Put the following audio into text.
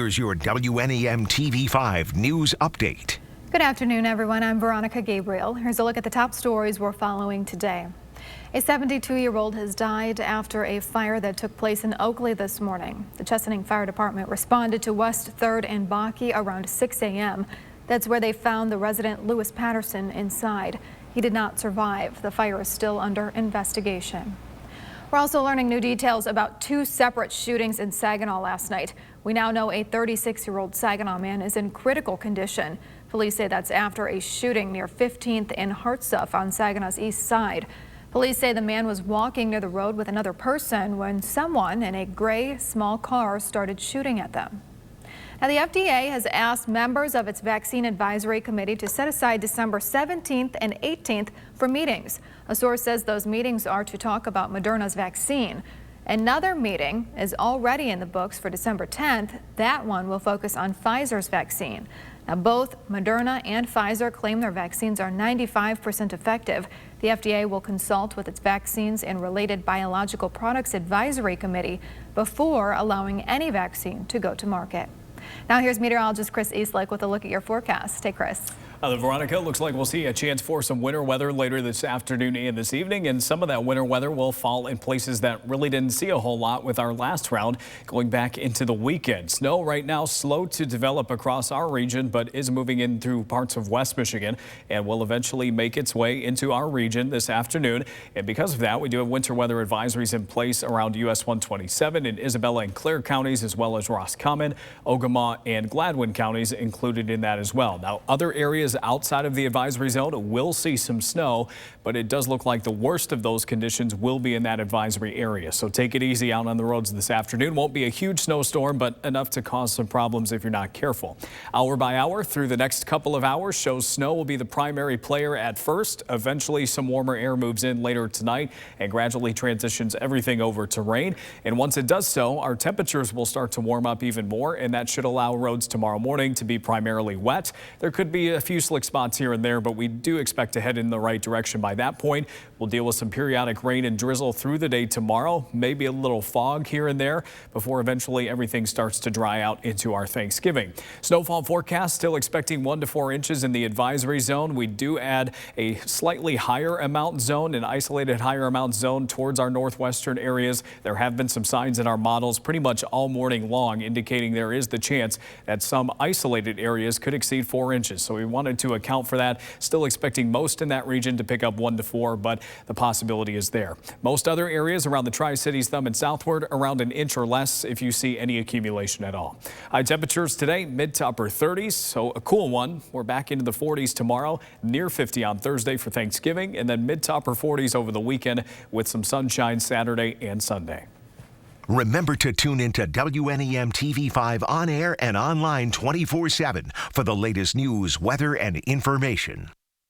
Here's your WNEM TV5 news update. Good afternoon, everyone. I'm Veronica Gabriel. Here's a look at the top stories we're following today. A 72-year-old has died after a fire that took place in Oakley this morning. The Chesaning Fire Department responded to West 3rd and Baki around 6 a.m. That's where they found the resident Lewis Patterson inside. He did not survive. The fire is still under investigation. We're also learning new details about two separate shootings in Saginaw last night. We now know a 36-year-old Saginaw man is in critical condition. Police say that's after a shooting near 15th and Hartsuff on Saginaw's east side. Police say the man was walking near the road with another person when someone in a gray small car started shooting at them. Now, the FDA has asked members of its Vaccine Advisory Committee to set aside December 17th and 18th for meetings. A source says those meetings are to talk about Moderna's vaccine. Another meeting is already in the books for December 10th. That one will focus on Pfizer's vaccine. Now, both Moderna and Pfizer claim their vaccines are 95% effective. The FDA will consult with its Vaccines and Related Biological Products Advisory Committee before allowing any vaccine to go to market. Now here's meteorologist Chris Easlick with a look at your forecast. Hey, Chris. Veronica, looks like we'll see a chance for some winter weather later this afternoon and this evening, and some of that winter weather will fall in places that really didn't see a whole lot with our last round going back into the weekend. Snow right now slow to develop across our region, but is moving in through parts of West Michigan and will eventually make its way into our region this afternoon. And because of that, we do have winter weather advisories in place around US 127 in Isabella and Clare counties, as well as Roscommon, Ogama, and Gladwin counties included in that as well. Now, other areas outside of the advisory zone will see some snow, but it does look like the worst of those conditions will be in that advisory area. So take it easy out on the roads this afternoon. Won't be a huge snowstorm, but enough to cause some problems if you're not careful. Hour by hour through the next couple of hours shows snow will be the primary player at first. Eventually some warmer air moves in later tonight and gradually transitions everything over to rain. And once it does so, our temperatures will start to warm up even more, and that should allow roads tomorrow morning to be primarily wet. There could be a few slick spots here and there, but we do expect to head in the right direction by that point. We'll deal with some periodic rain and drizzle through the day tomorrow, maybe a little fog here and there before eventually everything starts to dry out into our Thanksgiving. Snowfall forecast still expecting 1 to 4 inches in the advisory zone. We do add a slightly higher amount zone, an isolated higher amount zone towards our northwestern areas. There have been some signs in our models pretty much all morning long indicating there is the chance that some isolated areas could exceed 4 inches. So we wanted to account for that. Still expecting most in that region to pick up 1 to 4, but the possibility is there. Most other areas around the Tri-Cities thumb and southward around an inch or less if you see any accumulation at all. High temperatures today, mid to upper 30s, so a cool one. We're back into the 40s tomorrow, near 50 on Thursday for Thanksgiving, and then mid to upper 40s over the weekend with some sunshine Saturday and Sunday. Remember to tune into WNEM TV5 on air and online 24/7 for the latest news, weather, and information.